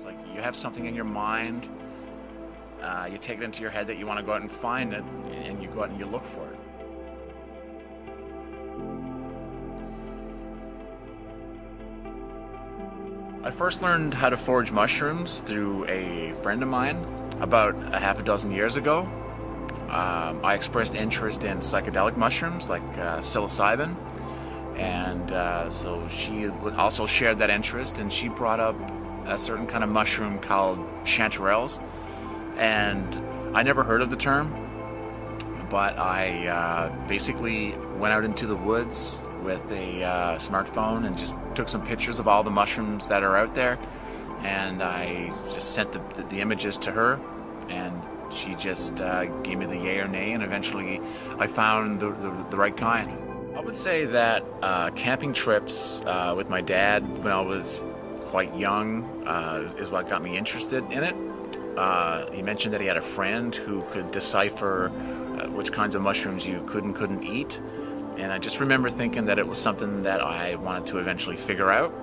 like you have something in your mind, you take it into your head that you want to go out and find it, and you go out and you look for it. I first learned how to forage mushrooms through a friend of mine about a half a dozen years ago. I expressed interest in psychedelic mushrooms like psilocybin, and so she also shared that interest, and she brought up a certain kind of mushroom called chanterelles, and I never heard of the term, but I basically went out into the woods with a smartphone and just took some pictures of all the mushrooms that are out there, and I just sent the images to her, and she just gave me the yay or nay, and eventually I found the right kind. I would say that camping trips with my dad when I was quite young is what got me interested in it. He mentioned that he had a friend who could decipher which kinds of mushrooms you could and couldn't eat, and I just remember thinking that it was something that I wanted to eventually figure out.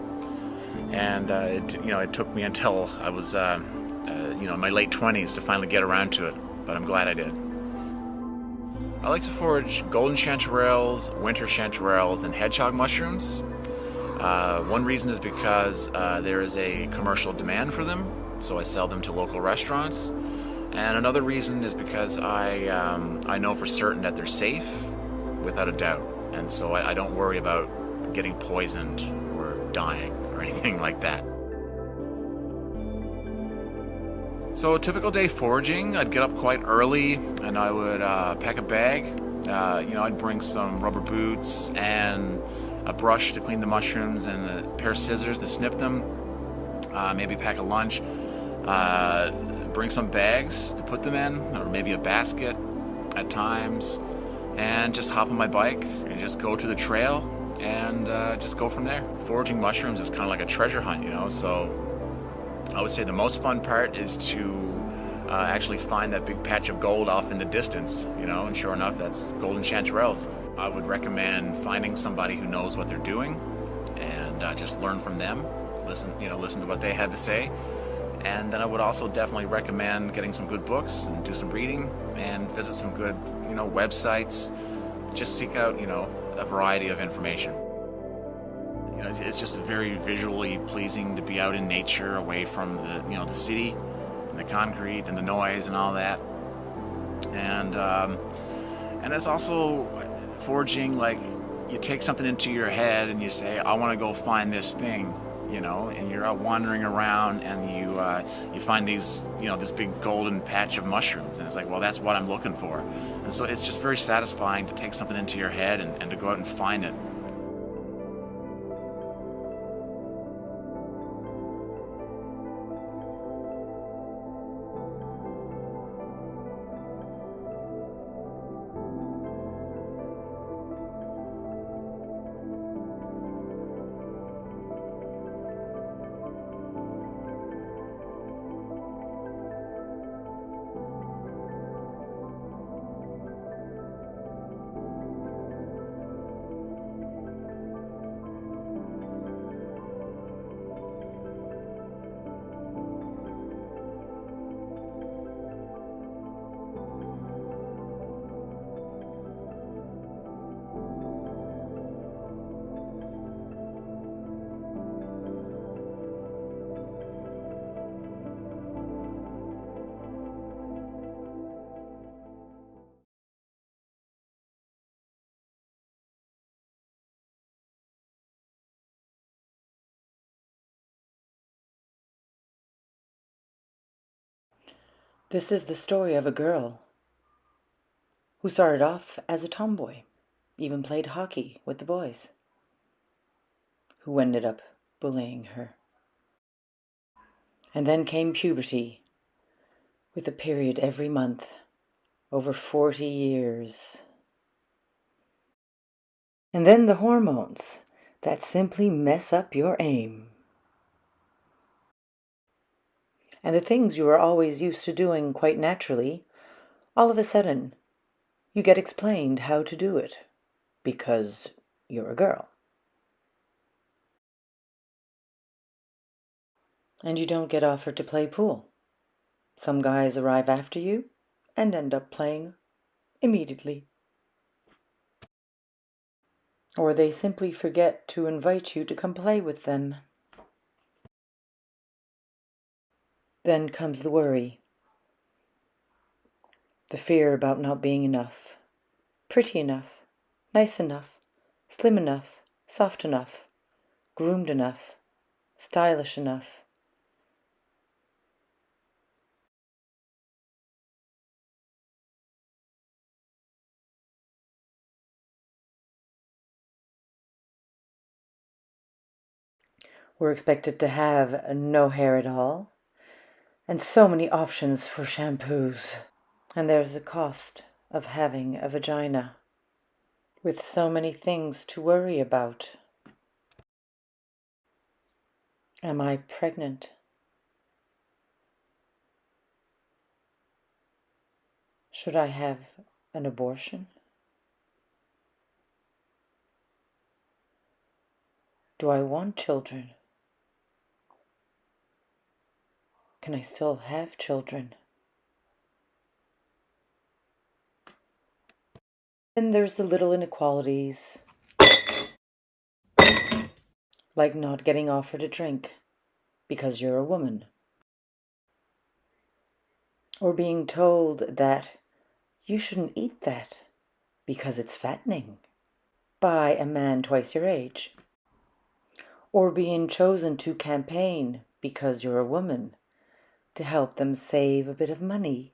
And it took me until I was in my late 20s to finally get around to it, but I'm glad I did. I like to forage golden chanterelles, winter chanterelles, and hedgehog mushrooms. One reason is because there is a commercial demand for them, so I sell them to local restaurants. And another reason is because I know for certain that they're safe, without a doubt. And so I don't worry about getting poisoned or dying or anything like that. So a typical day foraging, I'd get up quite early and I would pack a bag. I'd bring some rubber boots and a brush to clean the mushrooms and a pair of scissors to snip them. Maybe pack a lunch. Bring some bags to put them in, or maybe a basket at times, and just hop on my bike and just go to the trail and just go from there. Foraging mushrooms is kind of like a treasure hunt, so I would say the most fun part is to actually find that big patch of gold off in the distance, and sure enough, that's golden chanterelles. I would recommend finding somebody who knows what they're doing and just learn from them, listen to what they had to say. And then I would also definitely recommend getting some good books and do some reading and visit some good, websites. Just seek out, a variety of information. It's just very visually pleasing to be out in nature, away from the city and the concrete and the noise and all that. And it's also foraging, like you take something into your head and you say, I want to go find this thing, and you're out wandering around and you find these, this big golden patch of mushrooms, and it's like, well, that's what I'm looking for. And so it's just very satisfying to take something into your head and to go out and find it. This is the story of a girl who started off as a tomboy, even played hockey with the boys, who ended up bullying her. And then came puberty, with a period every month, over 40 years. And then the hormones that simply mess up your aim. And the things you are always used to doing quite naturally, all of a sudden, you get explained how to do it, because you're a girl. And you don't get offered to play pool. Some guys arrive after you and end up playing immediately. Or they simply forget to invite you to come play with them. Then comes the worry. The fear about not being enough. Pretty enough. Nice enough. Slim enough. Soft enough. Groomed enough. Stylish enough. We're expected to have no hair at all, and so many options for shampoos. And there's the cost of having a vagina, with so many things to worry about. Am I pregnant? Should I have an abortion? Do I want children? Can I still have children? Then there's the little inequalities, like not getting offered a drink because you're a woman, or being told that you shouldn't eat that because it's fattening by a man twice your age, or being chosen to campaign because you're a woman to help them save a bit of money.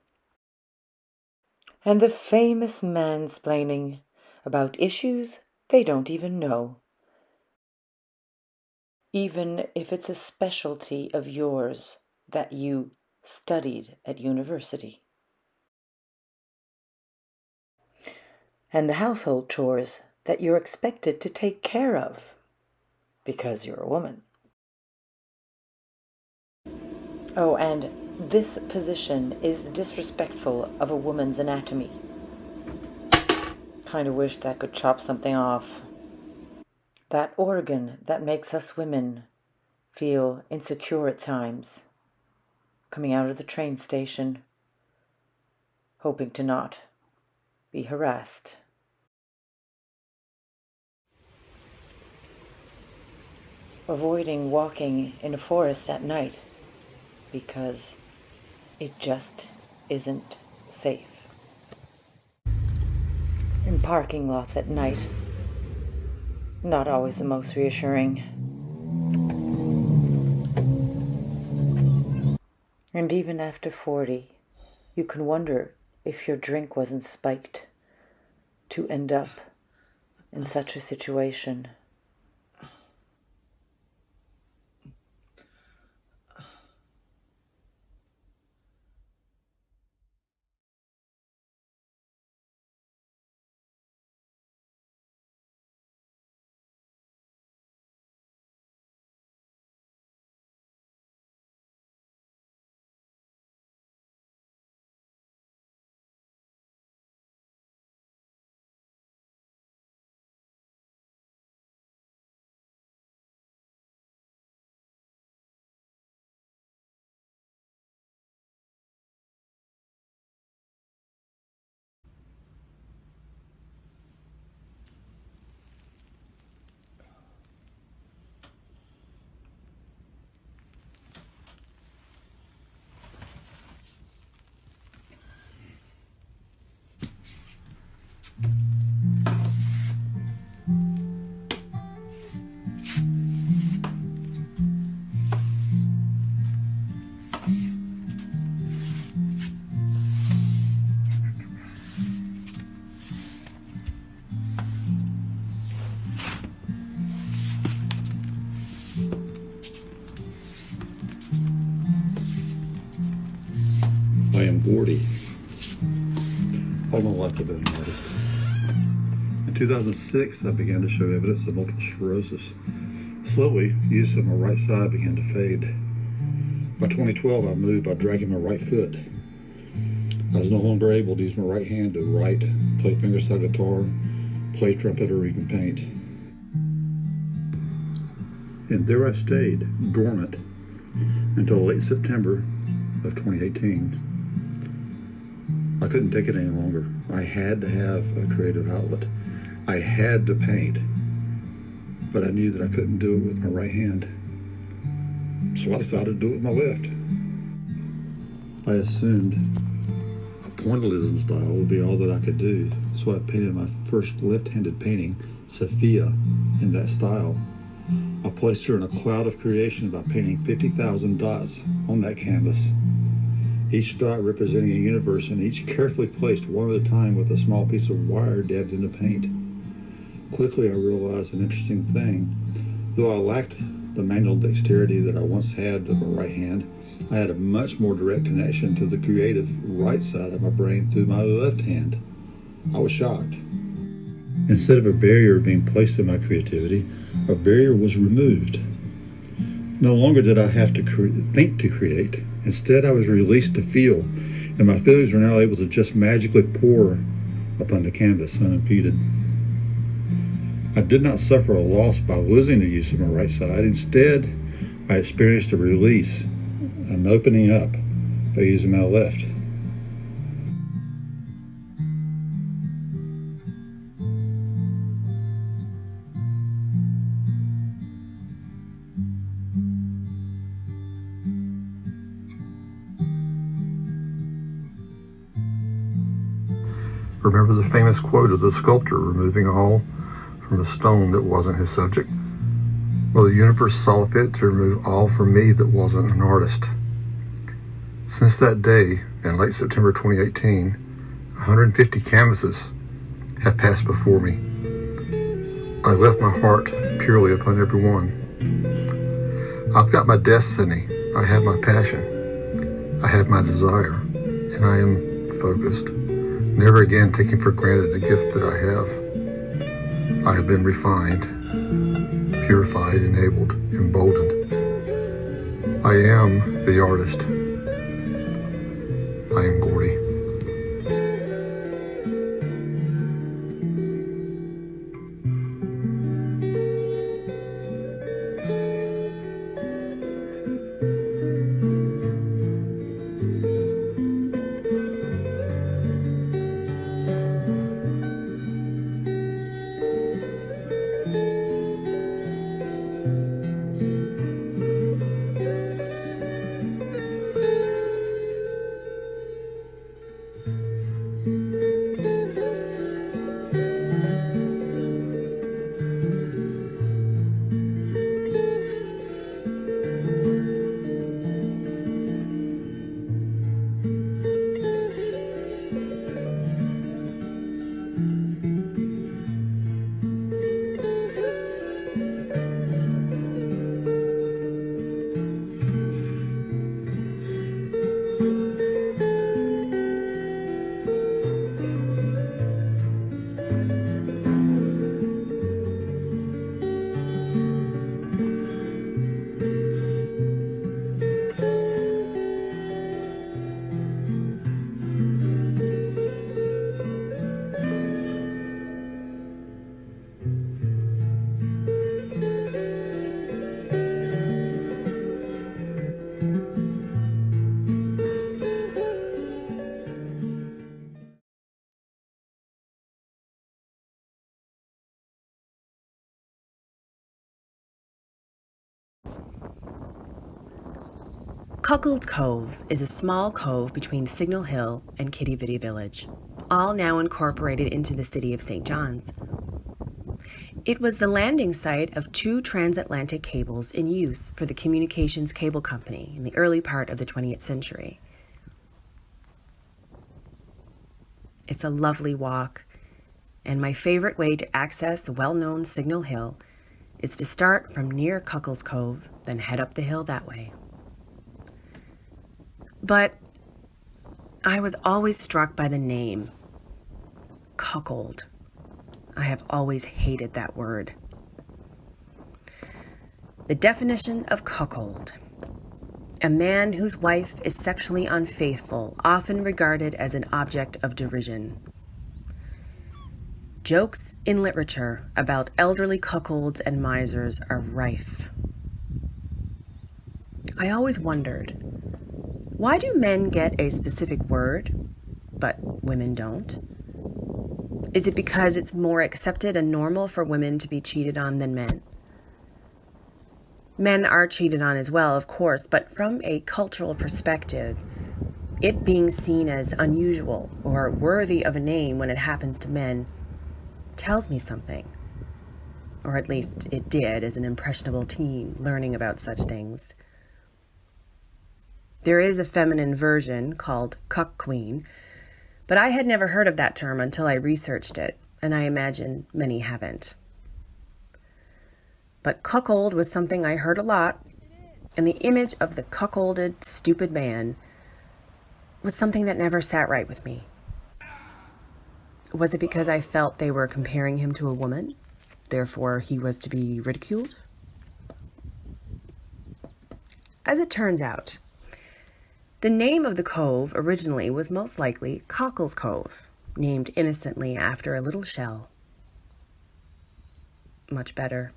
And the famous mansplaining about issues they don't even know, even if it's a specialty of yours that you studied at university. And the household chores that you're expected to take care of because you're a woman. Oh, and this position is disrespectful of a woman's anatomy. Kind of wish that could chop something off. That organ that makes us women feel insecure at times, coming out of the train station, hoping to not be harassed. Avoiding walking in a forest at night because it just isn't safe. In parking lots at night, not always the most reassuring. And even after 40, you can wonder if your drink wasn't spiked to end up in such a situation. I am Gordy. All my life I've been an artist. In 2006, I began to show evidence of multiple sclerosis. Slowly, use of my right side began to fade. By 2012, I moved by dragging my right foot. I was no longer able to use my right hand to write, play fingerstyle guitar, play trumpet, or even paint. And there I stayed, dormant, until late September of 2018. I couldn't take it any longer. I had to have a creative outlet. I had to paint, but I knew that I couldn't do it with my right hand. So I decided to do it with my left. I assumed a pointillism style would be all that I could do, so I painted my first left-handed painting, Sophia, in that style. I placed her in a cloud of creation by painting 50,000 dots on that canvas, each dot representing a universe and each carefully placed one at a time with a small piece of wire dabbed into paint. Quickly I realized an interesting thing. Though I lacked the manual dexterity that I once had with my right hand, I had a much more direct connection to the creative right side of my brain through my left hand. I was shocked. Instead of a barrier being placed in my creativity, a barrier was removed. No longer did I have to think to create. Instead, I was released to feel, and my feelings were now able to just magically pour upon the canvas unimpeded. I did not suffer a loss by losing the use of my right side. Instead, I experienced a release, an opening up by using my left. Remember the famous quote of the sculptor removing all from the stone that wasn't his subject? Well, the universe saw fit to remove all from me that wasn't an artist. Since that day, in late September 2018, 150 canvases have passed before me. I left my heart purely upon every one. I've got my destiny, I have my passion, I have my desire, and I am focused. Never again taking for granted the gift that I have. I have been refined, purified, enabled, emboldened. I am the artist. I am Gordy. Cuckolds Cove is a small cove between Signal Hill and Kitty Vitty Village, all now incorporated into the city of St. John's. It was the landing site of 2 transatlantic cables in use for the Communications Cable Company in the early part of the 20th century. It's a lovely walk, and my favorite way to access the well-known Signal Hill is to start from near Cuckolds Cove, then head up the hill that way. But I was always struck by the name, cuckold. I have always hated that word. The definition of cuckold: a man whose wife is sexually unfaithful, often regarded as an object of derision. Jokes in literature about elderly cuckolds and misers are rife. I always wondered, why do men get a specific word, but women don't? Is it because it's more accepted and normal for women to be cheated on than men? Men are cheated on as well, of course, but from a cultural perspective, it being seen as unusual or worthy of a name when it happens to men tells me something. Or at least it did as an impressionable teen learning about such things. There is a feminine version called cuck queen, but I had never heard of that term until I researched it, and I imagine many haven't. But cuckold was something I heard a lot, and the image of the cuckolded, stupid man was something that never sat right with me. Was it because I felt they were comparing him to a woman, therefore he was to be ridiculed? As it turns out, the name of the cove originally was most likely Cuckolds Cove, named innocently after a little shell. Much better.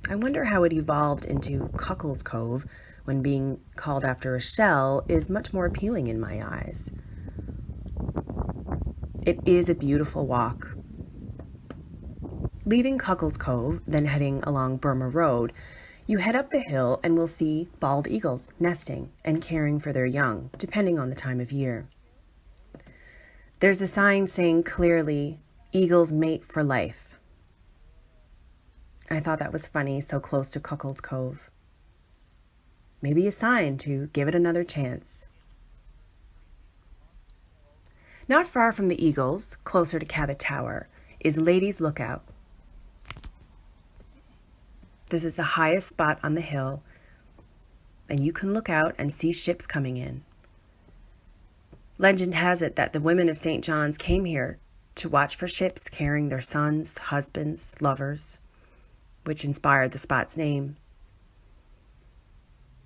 I wonder how it evolved into Cuckolds Cove when being called after a shell is much more appealing in my eyes. It is a beautiful walk. Leaving Cuckolds Cove, then heading along Burma Road, you head up the hill and will see bald eagles nesting and caring for their young, depending on the time of year. There's a sign saying clearly, "Eagles mate for life." I thought that was funny, so close to Cuckolds Cove. Maybe a sign to give it another chance. Not far from the eagles, closer to Cabot Tower, is Ladies Lookout. This is the highest spot on the hill, and you can look out and see ships coming in. Legend has it that the women of St. John's came here to watch for ships carrying their sons, husbands, lovers, which inspired the spot's name.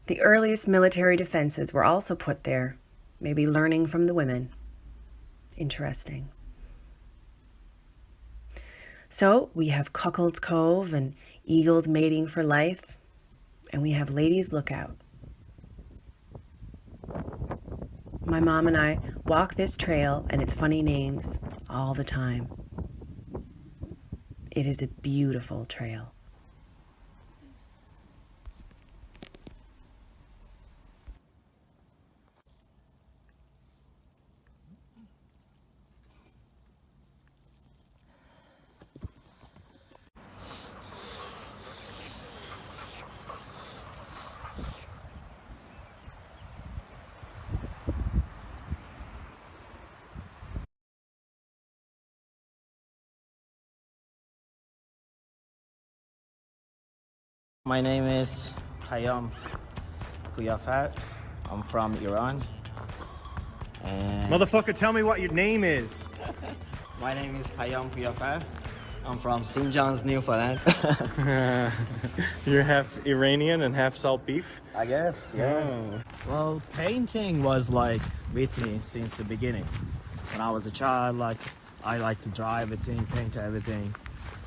The earliest military defenses were also put there, maybe learning from the women. Interesting. So we have Cuckolds Cove and eagles mating for life, and we have Ladies Lookout. My mom and I walk this trail and its funny names all the time. It is a beautiful trail. My name is Hayam Puyafar. I'm from Iran. And Motherfucker, tell me what your name is. my name is Hayam Puyafar. I'm from St. John's, Newfoundland. You're half Iranian and half salt beef? I guess, yeah. Oh. Well, painting was like with me since the beginning. When I was a child, I like to draw everything, paint everything.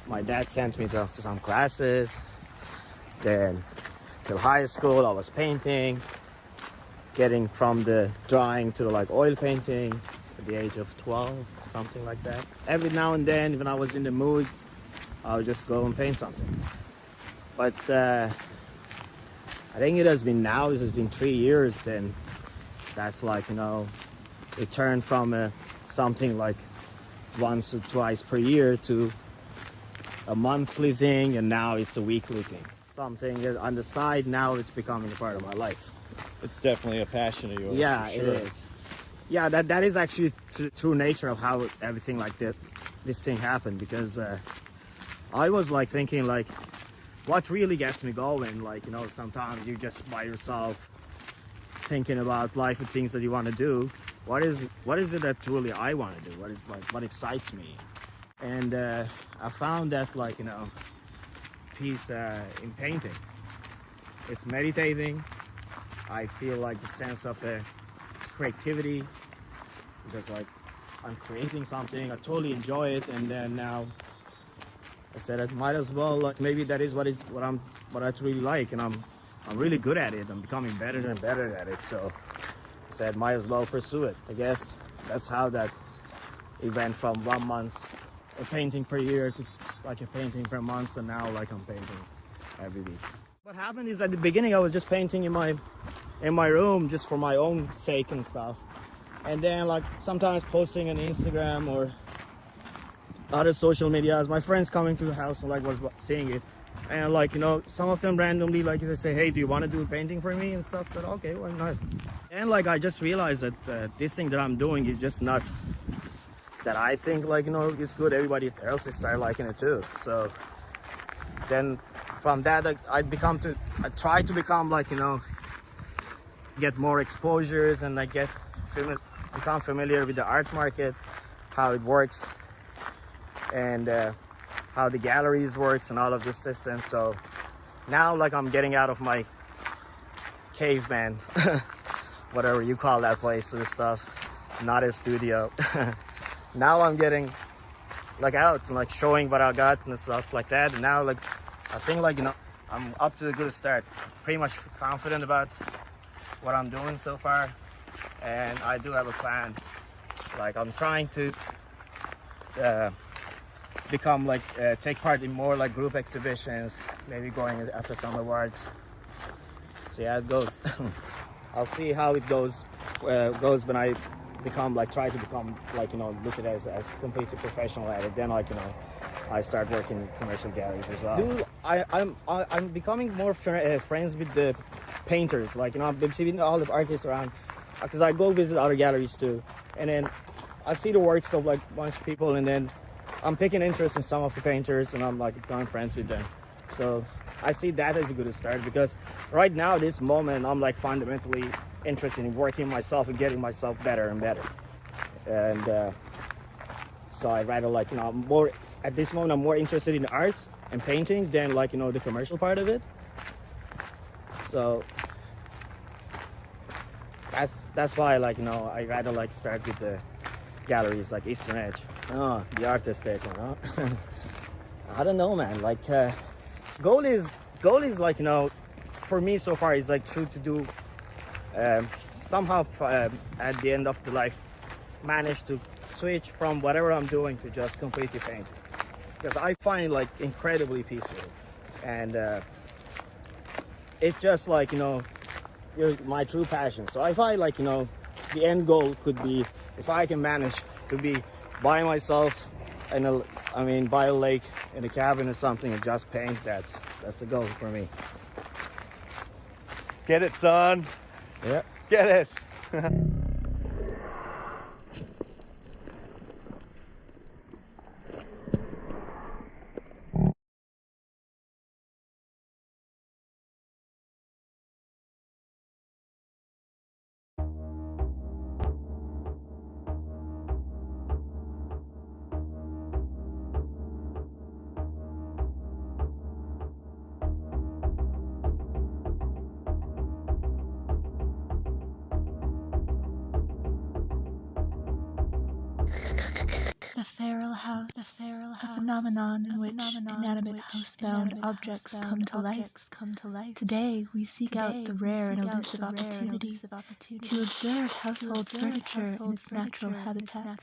My dad sent me to some classes. Then till high school I was painting, getting from the drawing to like oil painting at the age of 12, something like that. Every now and then when I was in the mood, I would just go and paint something. But I think it has been 3 years then. That's like, it turned from something like once or twice per year to a monthly thing, and now it's a weekly thing. Something on the side, now it's becoming a part of my life. It's definitely a passion of yours. Yeah, for sure. it is. Yeah, that is actually true nature of how everything like this thing happened, because I was like thinking like, what really gets me going? Like, sometimes you're just by yourself thinking about life and things that you want to do. What is it that really I want to do? What excites me? And I found that piece in painting. It's meditating. I feel like the sense of creativity, because I'm creating something. I totally enjoy it, and then now I said I might as well maybe that is what I really like, and I'm I'm really good at it. I'm becoming better and better at it. So I said, might as well pursue it. I guess that's how that it went from 1 month a painting per year to like a painting per month, and now like I'm painting every week. What happened is at the beginning I was just painting in my room just for my own sake and stuff, and then like sometimes posting on Instagram or other social medias. My friends coming to the house and like was seeing it, and like, you know, some of them randomly like they say, hey, do you want to do a painting for me and stuff. I said, okay, why not? And like I just realized that this thing that I'm doing is just not that I think like, you know, it's good. Everybody else is start liking it too. So then from that I try to become like, you know, get more exposures and like become familiar with the art market, how it works, and how the galleries works and all of this system. So now like I'm getting out of my caveman whatever you call that place or stuff, not a studio. Now I'm getting like out and like showing what I got and stuff like that. And now like I think like, you know, I'm up to a good start. Pretty much confident about what I'm doing so far, and I do have a plan. Like I'm trying to become like take part in more like group exhibitions, maybe going after some awards. See how it goes. I'll see how it goes when I try to become like, you know, look at it as completely professional at it. Then like, you know, I start working in commercial galleries as well. Dude, I'm becoming more friends with the painters. Like, you know, I'm between all the artists around, because I go visit other galleries too, and then I see the works of like a bunch of people, and then I'm picking interest in some of the painters, and I'm like becoming friends with them. So I see that as a good start, because right now, this moment, I'm like fundamentally interested in working myself and getting myself better and better. And so I'd rather like, you know, at this moment, I'm more interested in art and painting than like, you know, the commercial part of it. So that's why, like, you know, I rather like start with the galleries like Eastern Edge. Oh, the artistic one, huh? I don't know, man. Like, goal is like, you know, for me so far is like to do somehow at the end of the life manage to switch from whatever I'm doing to just completely paint, because I find it like incredibly peaceful, and it's just like, you know, my true passion. So I find like, you know, the end goal could be if I can manage to be by myself and by a lake in a cabin or something and just paint. That's the goal for me. Get it, son. Yeah. Get it. The feral house, a phenomenon in which inanimate housebound objects come to life. Today, we seek out the rare and elusive opportunity to observe household furniture in its natural habitat,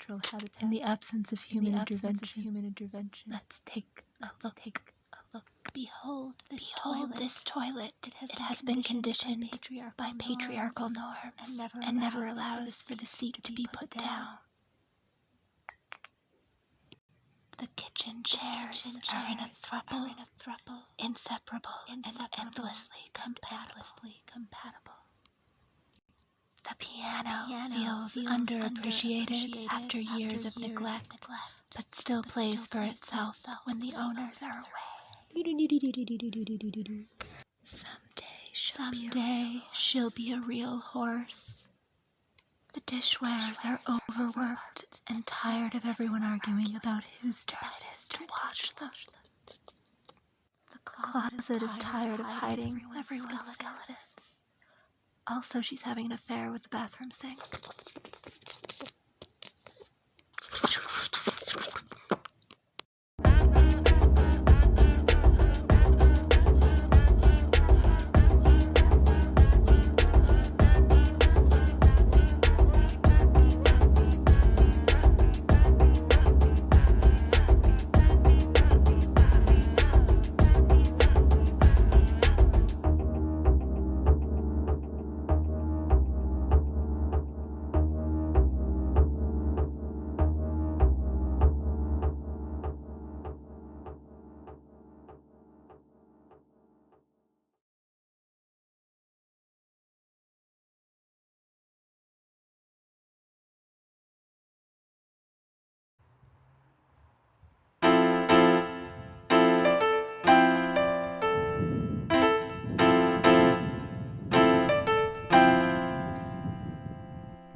in the absence of human intervention. Let's take a look. Behold this toilet. It has been conditioned by patriarchal norms and never allows for the seat to be put down. The kitchen chairs are in a throuple, inseparable and endlessly compatible. The piano feels underappreciated after years of neglect, but still plays for itself when the owners are away. Someday she'll be a real horse. The dishwares are overworked and tired of everyone arguing about whose turn it is to wash them. The closet is tired of hiding everyone's skeletons. Also, she's having an affair with the bathroom sink.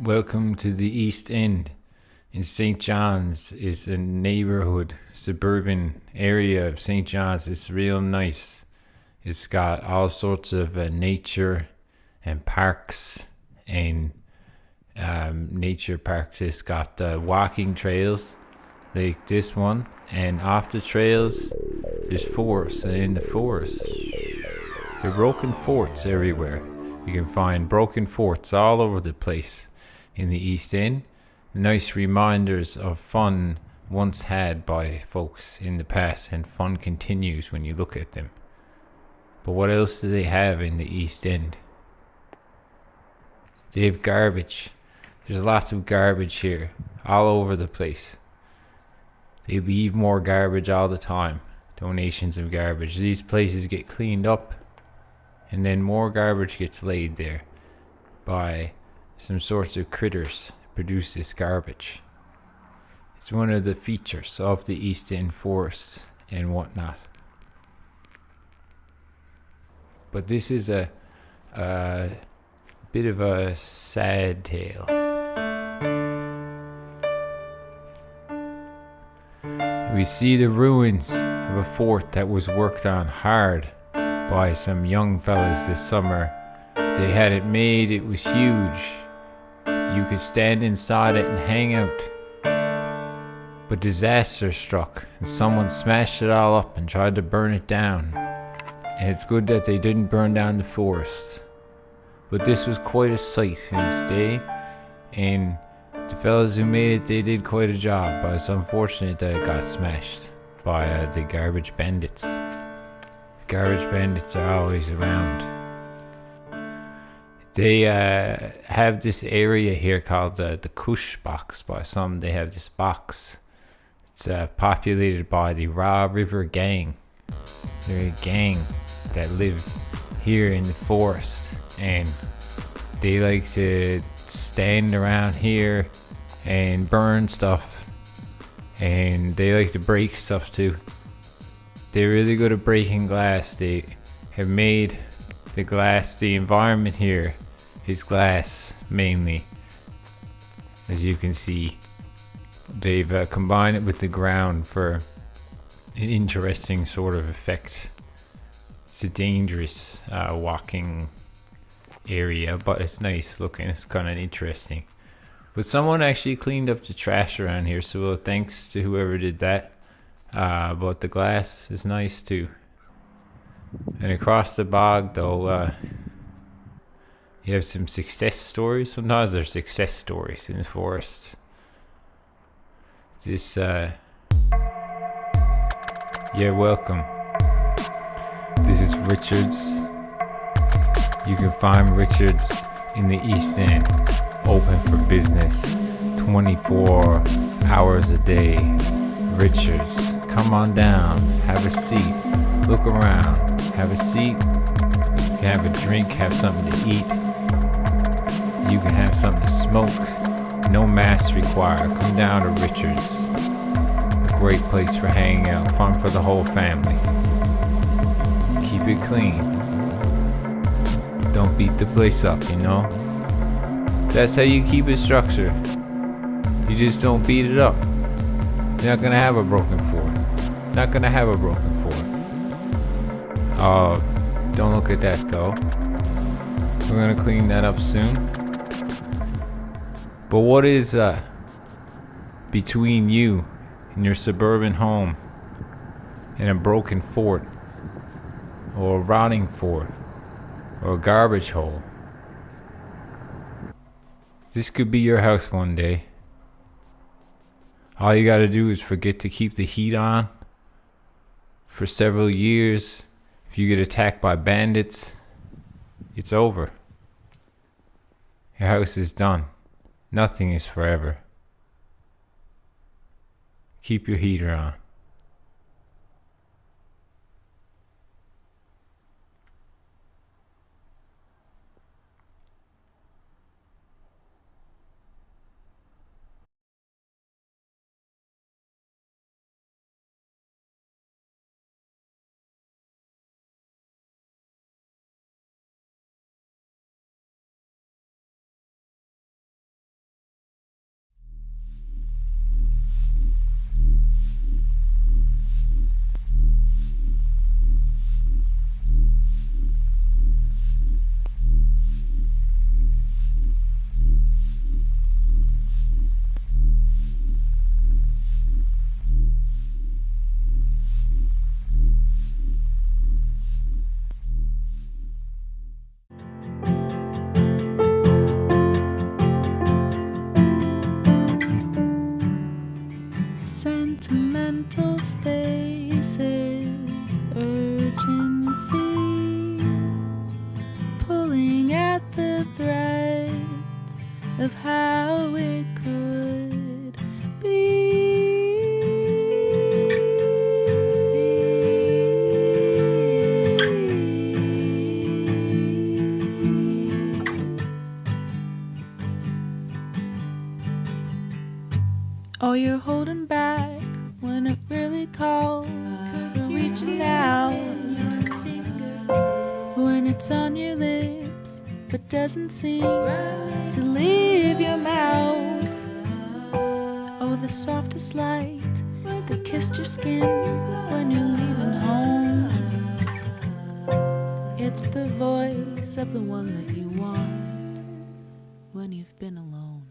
Welcome to the East End in St. John's. It's a neighborhood, suburban area of St. John's. It's real nice. It's got all sorts of nature and parks and nature parks. It's got walking trails like this one, and off the trails there's forests, and in the forest there are broken forts everywhere. You can find broken forts all over the place in the East End. Nice reminders of fun once had by folks in the past, and fun continues when you look at them. But what else do they have in the East End? They have garbage. There's lots of garbage here, all over the place. They leave more garbage all the time. Donations of garbage. These places get cleaned up, and then more garbage gets laid there by some sorts of critters produce this garbage. It's one of the features of the East End forests and whatnot. But this is a bit of a sad tale. We see the ruins of a fort that was worked on hard by some young fellas this summer. They had it made, it was huge. You could stand inside it and hang out. But disaster struck, and someone smashed it all up and tried to burn it down. And it's good that they didn't burn down the forest. But this was quite a sight in its day, and the fellas who made it, they did quite a job. But it's unfortunate that it got smashed by the garbage bandits. Garbage bandits are always around. They have this area here called the Kush box by some. They have this box. It's populated by the Raw River Gang. They're a gang that live here in the forest, and they like to stand around here and burn stuff, and they like to break stuff too. They're really good at breaking glass. They have made the glass, the environment here is glass mainly. As you can see, they've combined it with the ground for an interesting sort of effect. It's a dangerous walking area, but it's nice looking. It's kind of interesting. But someone actually cleaned up the trash around here, so thanks to whoever did that. But the glass is nice too. And across the bog though, you have some success stories. Sometimes there's success stories in the forest. This yeah, welcome. This is Richards. You can find Richards in the East End, open for business 24 hours a day. Richards, come on down, have a seat, look around, have a seat. You can have a drink, have something to eat. You can have something to smoke. No mask required. Come down to Richards. A great place for hanging out, fun for the whole family. Keep it clean. Don't beat the place up, you know? That's how you keep it structured. You just don't beat it up. You're not gonna have a broken fort. Not gonna have a broken fort. Oh, don't look at that though. We're gonna clean that up soon. But what is between you and your suburban home and a broken fort, or a rotting fort, or a garbage hole? This could be your house one day. All you gotta do is forget to keep the heat on for several years. If you get attacked by bandits, it's over. Your house is done. Nothing is forever. Keep your heater on. sentimental spaces, urgency, pulling at the threads of how it could be. Oh, you're holding back when it really calls for reaching out, when it's on your lips but doesn't seem to leave your mouth. Oh, the softest light that kissed your skin when you're leaving home. It's the voice of the one that you want when you've been alone.